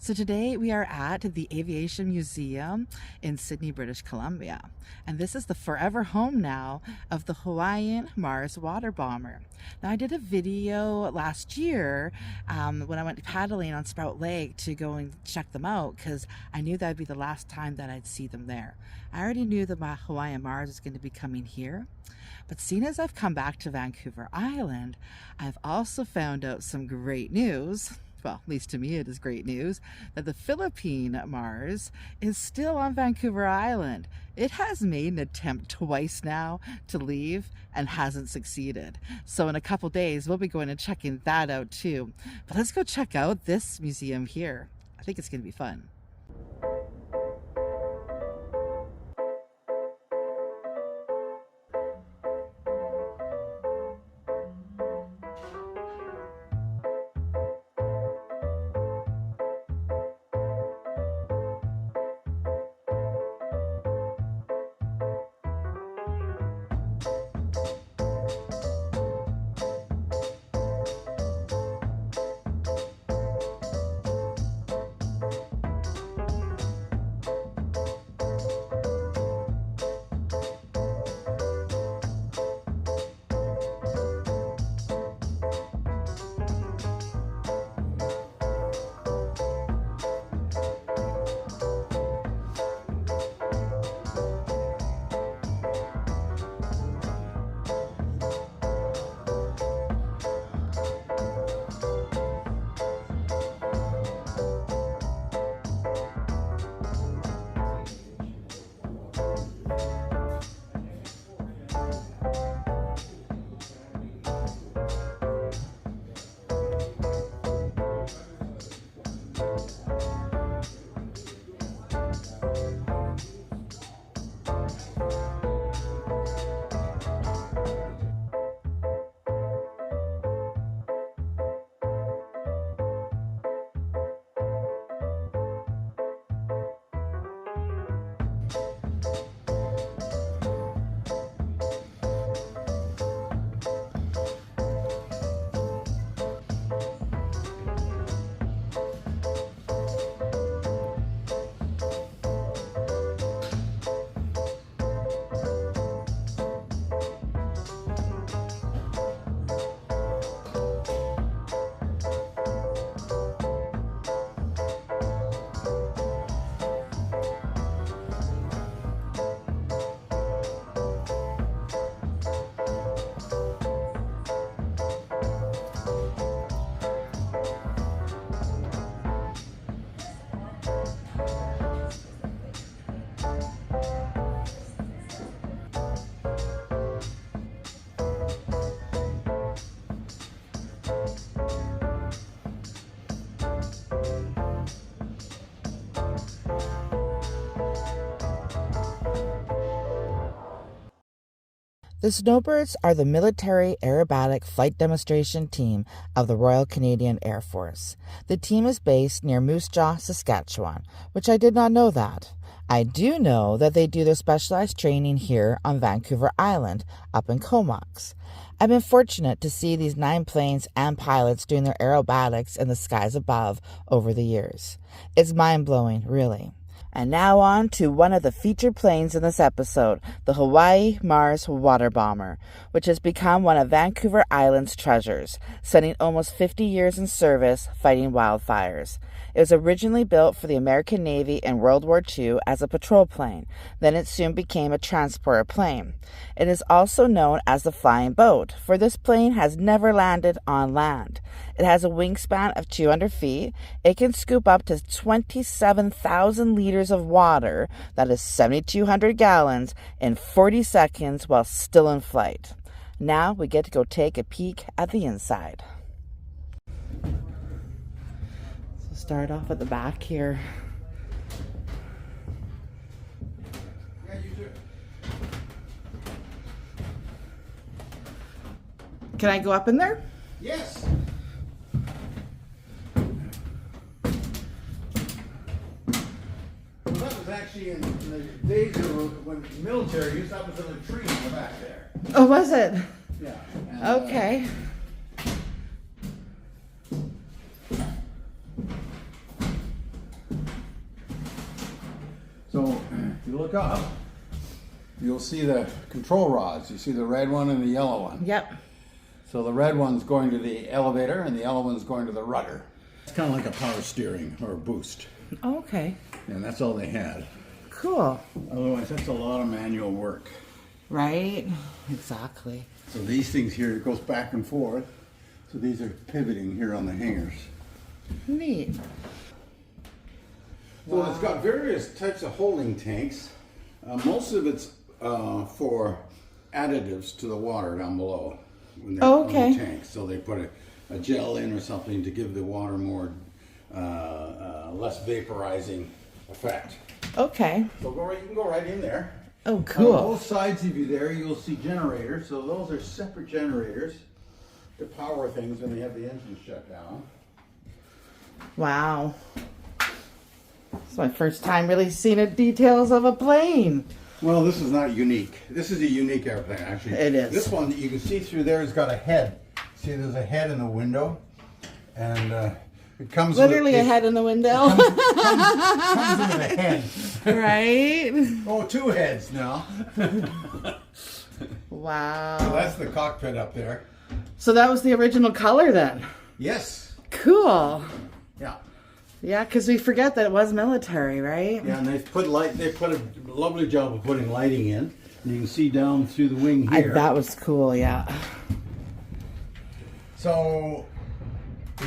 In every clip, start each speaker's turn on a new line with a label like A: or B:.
A: So today we are at the Aviation Museum in Sidney, British Columbia. And this is the forever home now of the Hawaiian Mars water bomber. Now I did a video last year when I went paddling on Sprout Lake to go and check them out because I knew that would be the last time that I'd see them there. I already knew the Hawaiian Mars was going to be coming here. But seeing as I've come back to Vancouver Island, I've also found out some great news. Well, at least to me it is great news, that the Philippine Mars is still on Vancouver Island. It has made an attempt twice now to leave and hasn't succeeded. So in a couple days, we'll be going and checking that out too. But let's go check out this museum here. I think it's going to be fun. The Snowbirds are the military aerobatic flight demonstration team of the Royal Canadian Air Force. The team is based near Moose Jaw, Saskatchewan, which I did not know that. I do know that they do their specialized training here on Vancouver Island, up in Comox. I've been fortunate to see these 9 planes and pilots doing their aerobatics in the skies above over the years. It's mind-blowing, really. And now on to one of the featured planes in this episode, the Hawaii Mars water bomber, which has become one of Vancouver Island's treasures, spending almost 50 years in service fighting wildfires. It was originally built for the American Navy in World War II as a patrol plane. Then it soon became a transporter plane. It is also known as the flying boat, for this plane has never landed on land. It has a wingspan of 200 feet. It can scoop up to 27,000 liters of water, that is 7,200 gallons, in 40 seconds while still in flight. Now we get to go take a peek at the inside. So start off at the back here. Can I go up in there?
B: Yes. Well, that was actually in the days of when the military used, that was in a tree in the back there.
A: Oh, was it?
B: Yeah. And,
A: Okay.
B: So if you look up, you'll see the control rods. You see the red one and the yellow one.
A: Yep.
B: So the red one's going to the elevator and the yellow one's going to the rudder. It's kind of like a power steering or a boost.
A: Okay.
B: And that's all they had.
A: Cool.
B: Otherwise, that's a lot of manual work.
A: Right? Exactly.
B: So these things here, it goes back and forth. So these are pivoting here on the hangers.
A: Neat.
B: So it's got various types of holding tanks. Most of it's for additives to the water down below when they're on the tanks. So they put a gel in or something to give the water more less vaporizing effect.
A: Okay.
B: So you can go right in there.
A: Oh, cool.
B: On both sides of you there, you'll see generators. So those are separate generators to power things when they have the engine shut down.
A: Wow. It's my first time really seeing the details of a plane.
B: Well, this is not unique. This is a unique airplane, actually.
A: It is.
B: This one that you can see through there has got a head. See, there's a head in the window, and it comes
A: literally
B: with,
A: a head in the window.
B: comes with a head.
A: Right?
B: Oh, two heads now.
A: Wow.
B: So that's the cockpit up there.
A: So that was the original color then?
B: Yes.
A: Cool.
B: Yeah.
A: Yeah, because we forget that it was military, right?
B: Yeah, and they put a lovely job of putting lighting in. And you can see down through the wing here.
A: That was cool, yeah.
B: So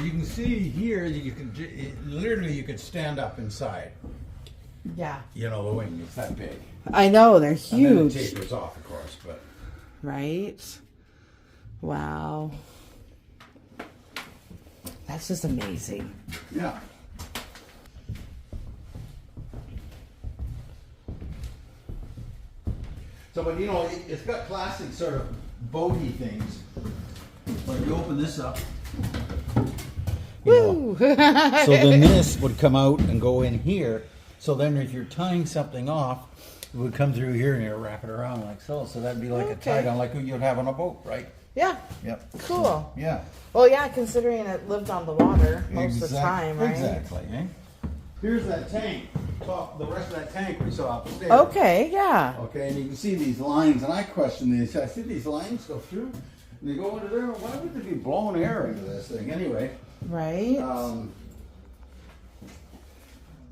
B: you can see here that you can literally you could stand up inside.
A: Yeah.
B: You know, the wing is that big.
A: I know, they're
B: And then it
A: huge.
B: tapers off, of course, but
A: Right? Wow. That's just amazing.
B: yeah. So, but you know, it's got classic sort of boaty things. Like you open this up.
A: Woo!
B: So then this would come out and go in here. So then if you're tying something off, it would come through here and you wrap it around like so. So that'd be like a tie down like you'd have on a boat, right?
A: Yeah.
B: Yep.
A: Cool.
B: Yeah.
A: Well, yeah, considering it lived on the water most of the time, right?
B: Exactly. Eh? Here's that tank. The rest of that tank we saw upstairs.
A: Okay, yeah.
B: Okay, and you can see these lines, and I question these. I see these lines go through, and they go into there. Why would they be blowing air into this thing anyway?
A: Right?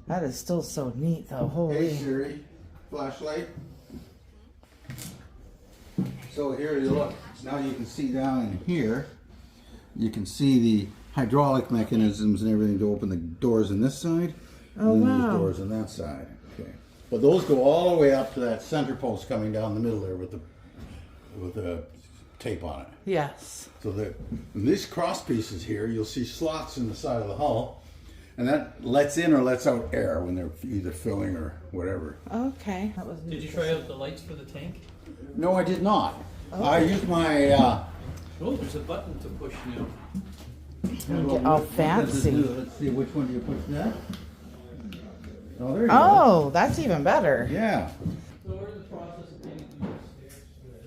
A: That is still so neat, though. Holy.
B: Hey Siri, flashlight. So here you look. Now you can see down in here. You can see the hydraulic mechanisms and everything to open the doors on this side.
A: Oh,
B: and then
A: wow.
B: the doors on that side. Okay. But those go all the way up to that center post coming down the middle there with the tape on it.
A: Yes.
B: So these cross pieces here, you'll see slots in the side of the hull, and that lets in or lets out air when they're either filling or whatever.
A: Okay. That was
C: Did you try out the lights for the tank?
B: No, I did not. I used my.
C: Oh, there's a button to push now.
A: Get all fancy.
B: Let's see, which one do you push that? Oh, there you go.
A: Oh, that's even better.
B: Yeah.
C: So we're in the process of getting these stairs.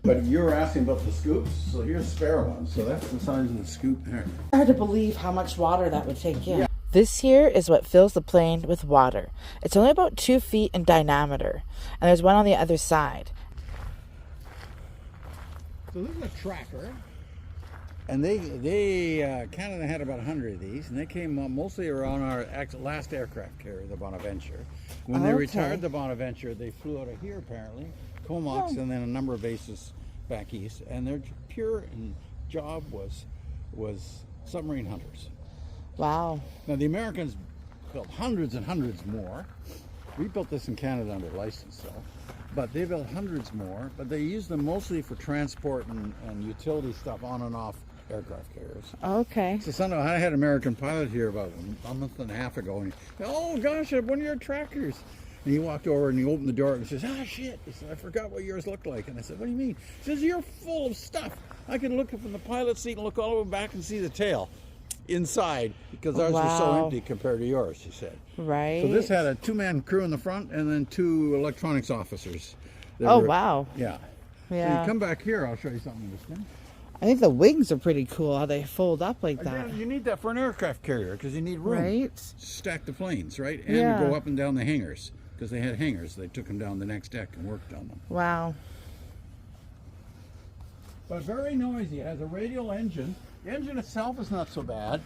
B: But you were asking about the scoops, so here's spare ones. So that's the size of the scoop there.
A: Hard to believe how much water that would take in. This here is what fills the plane with water. It's only about 2 feet in diameter, and there's one on the other side.
B: So this is a tracker. And they Canada had about 100 of these, and they came mostly around our last aircraft carrier, the Bonaventure. When they retired the Bonaventure, they flew out of here apparently, Comox, and then a number of bases back east. And their pure job was submarine hunters.
A: Wow.
B: Now the Americans built hundreds and hundreds more. We built this in Canada under license, though. But they built hundreds more, but they used them mostly for transport and utility stuff on and off aircraft carriers.
A: Okay.
B: So Sunday, I had an American pilot here about a month and a half ago, and he said, "Oh gosh, I have one of your trackers." And he walked over and he opened the door and says, "Ah, shit!" He said, "I forgot what yours looked like." And I said, "What do you mean?" He says, "You're full of stuff. I can look up in the pilot seat and look all the way back and see the tail inside because ours was so empty compared to yours." He said.
A: Right.
B: So this had a 2-man crew in the front and then 2 electronics officers.
A: Oh, wow.
B: Yeah. So
A: Yeah.
B: you come back here, I'll show you something interesting.
A: I think the wings are pretty cool, how they fold up like that.
B: Again, you need that for an aircraft carrier because you need room.
A: Right?
B: To stack the planes, right? And
A: Yeah.
B: to go up and down the hangars. Because they had hangars. They took them down the next deck and worked on them.
A: Wow.
B: But very noisy. It has a radial engine. The engine itself is not so bad.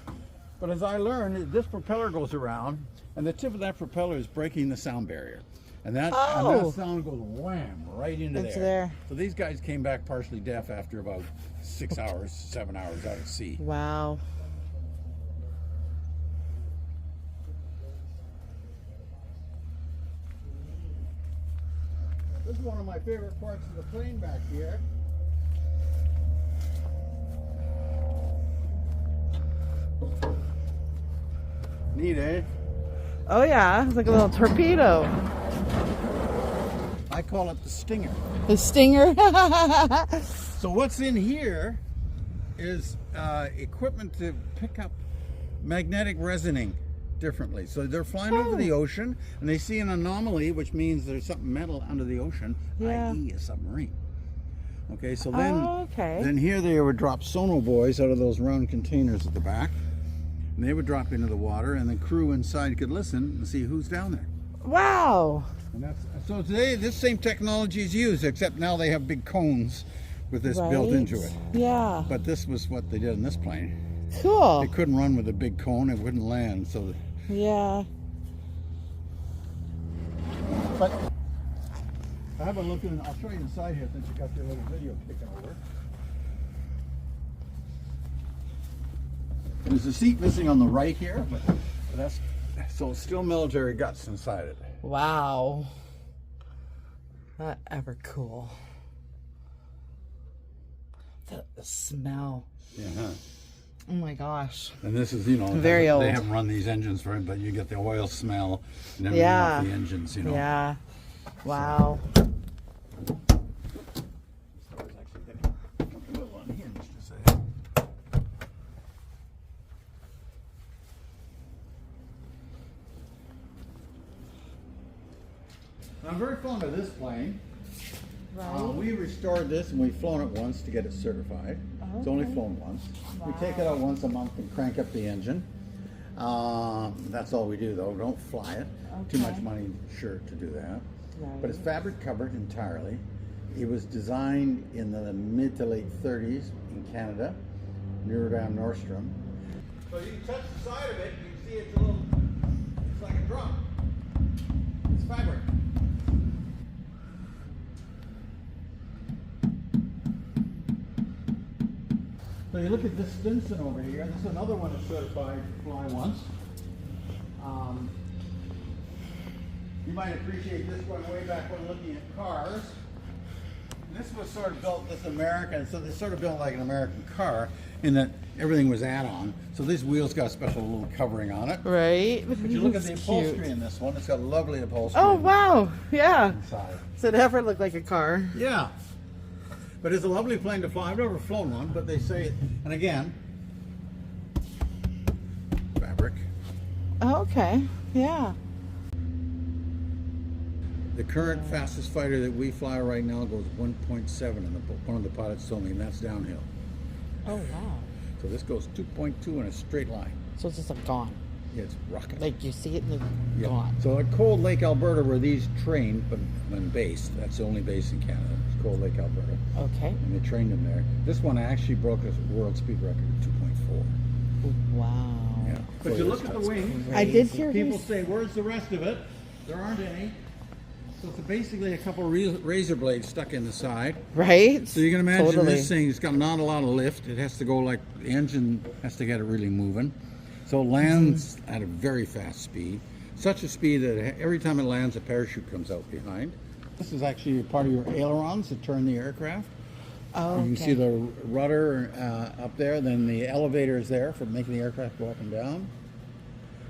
B: But as I learned, this propeller goes around, and the tip of that propeller is breaking the sound barrier. And that sound goes wham right into there. So these guys came back partially deaf after about 6 hours, 7 hours out at sea.
A: Wow.
B: This is one of my favorite parts of the plane back here. Neat, eh?
A: Oh yeah, it's like a little torpedo.
B: I call it the stinger.
A: The stinger.
B: So what's in here is equipment to pick up magnetic resonating differently. So they're flying over the ocean and they see an anomaly, which means there's something metal under the ocean, i.e. a submarine. Okay, so then, then here they would drop sonobuoys out of those round containers at the back. And they would drop into the water, and the crew inside could listen and see who's down there.
A: Wow.
B: And so today, this same technology is used, except now they have big cones with this built into it.
A: Yeah.
B: But this was what they did in this plane.
A: Cool.
B: They couldn't run with a big cone; it wouldn't land. So.
A: Yeah.
B: But I have a look in. I'll show you inside here since you got your little video kicking over. There's a seat missing on the right here, but that's so it's still military guts inside it.
A: Wow. Not ever cool. The smell.
B: Yeah.
A: Oh my gosh.
B: And this is, you know,
A: very old.
B: They haven't run these engines for it, but you get the oil smell and everything off the engines, you know.
A: Yeah. Wow.
B: I'm very fond of this plane.
A: Right.
B: We restored this and we've flown it once to get it certified. It's only flown once. Wow. We take it out once a month and crank up the engine. That's all we do though. Don't fly it. Too much money, sure, to do that. Right. But it's fabric covered entirely. It was designed in the mid to late 30s in Canada, near down Nordstrom. So you can touch the side of it, you can see it's a little, it's like a drum. It's fabric. So you look at this Stinson over here. This is another one that's certified to fly once. You might appreciate this one way back when looking at cars. And this was sort of built this American, so they sort of built like an American car in that everything was add-on. So these wheels got a special little covering on it.
A: Right.
B: But you look at the upholstery in this one. It's got lovely upholstery.
A: Oh wow! Yeah.
B: Inside.
A: So it never looked like a car.
B: Yeah. But it's a lovely plane to fly. I've never flown one, but they say, and again, fabric.
A: Oh, okay. Yeah.
B: The current fastest fighter that we fly right now goes 1.7, and one of the pilots told me, and that's downhill.
A: Oh wow.
B: So this goes 2.2 in a straight line.
A: So it's just like gone.
B: Yeah, it's rocket.
A: Like you see it and it's gone.
B: So at Cold Lake, Alberta, where these trained, but when based, that's the only base in Canada. It's Cold Lake, Alberta.
A: Okay.
B: And they trained them there. This one actually broke a world speed record of 2.4.
A: Wow.
B: Yeah. But you look at the wings.
A: I did hear
B: people say, "Where's the rest of it?" There aren't any. So it's basically a couple of razor blades stuck in the side.
A: Right.
B: So you can imagine this thing, it's got not a lot of lift. It has to go like, the engine has to get it really moving. So it lands at a very fast speed. Such a speed that every time it lands, a parachute comes out behind. This is actually part of your ailerons that turn the aircraft.
A: Oh,
B: You can see the rudder up there, then the elevator is there for making the aircraft go up and down.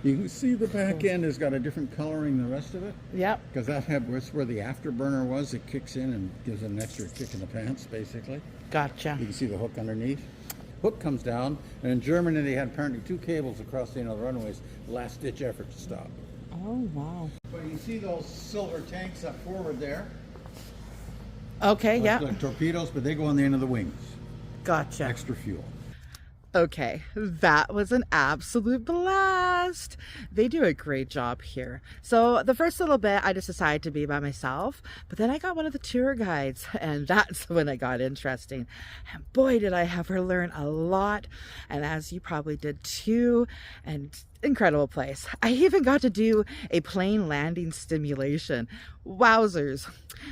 B: You can see the back end has got a different coloring than the rest of it.
A: Yep.
B: Because that's where the afterburner was. It kicks in and gives it an extra kick in the pants, basically.
A: Gotcha.
B: You can see the hook underneath. Hook comes down, and in Germany they had apparently 2 cables across the end of the runways. Last-ditch effort to stop.
A: Oh, wow.
B: But you can see those silver tanks up forward there.
A: Okay, yeah.
B: Like torpedoes, but they go on the end of the wings.
A: Gotcha.
B: extra fuel.
A: Okay, that was an absolute blast. They do a great job here. So the first little bit, I just decided to be by myself, but then I got one of the tour guides, and that's when it got interesting. And boy, did I have her learn a lot, and as you probably did too, and incredible place. I even got to do a plane landing simulation. Wowzers.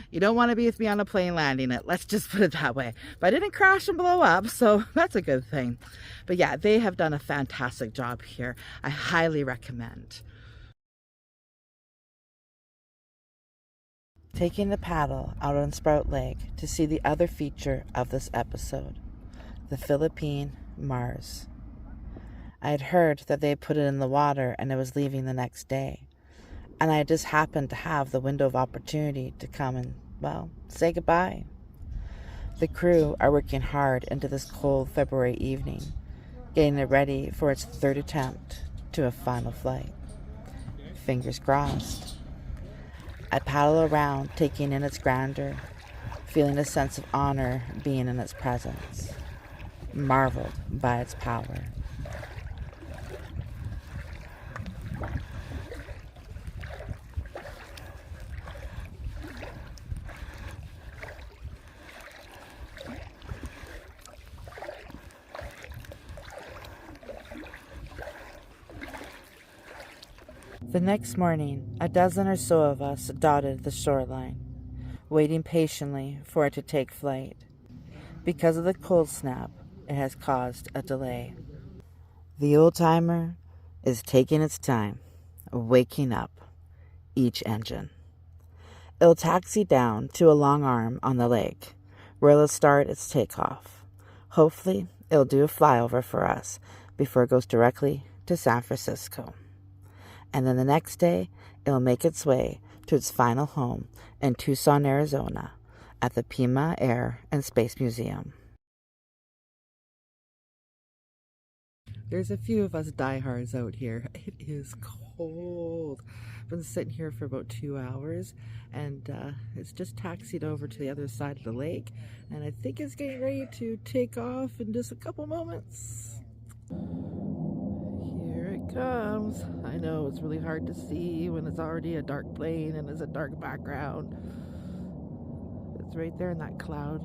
A: You don't want to be with me on a plane landing it. Let's just put it that way. But I didn't crash and blow up, so that's a good thing. But yeah, they have done a fantastic job here. I highly recommend. Taking the paddle out on Sprout Lake to see the other feature of this episode, the Philippine Mars. I had heard that they had put it in the water and it was leaving the next day. And I just happened to have the window of opportunity to come and, well, say goodbye. The crew are working hard into this cold February evening, getting it ready for its third attempt to a final flight. Fingers crossed. I paddle around, taking in its grandeur, feeling a sense of honor being in its presence, marveled by its power. The next morning, a dozen or so of us dotted the shoreline, waiting patiently for it to take flight. Because of the cold snap, it has caused a delay. The old-timer is taking its time, waking up each engine. It'll taxi down to a long arm on the lake, where it'll start its takeoff. Hopefully, it'll do a flyover for us before it goes directly to San Francisco. And then the next day, it'll make its way to its final home in Tucson, Arizona, at the Pima Air and Space Museum. There's a few of us diehards out here. It is cold. I've been sitting here for about 2 hours, and it's just taxied over to the other side of the lake, and I think it's getting ready to take off in just a couple moments. Comes. I know it's really hard to see when it's already a dark plane and there's a dark background. It's right there in that cloud,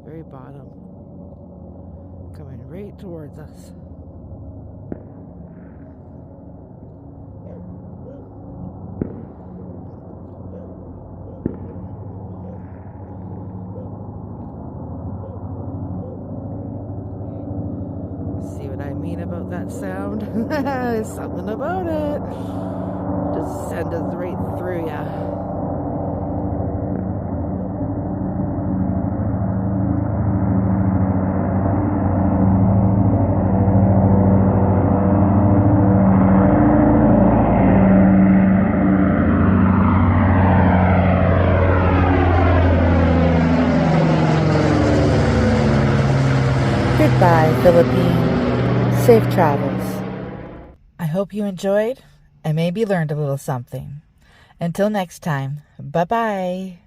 A: very bottom, coming right towards us. About that sound. Something about it. Just send us right through ya. Goodbye, Philippines. Safe travels. I hope you enjoyed and maybe learned a little something. Until next time, bye-bye.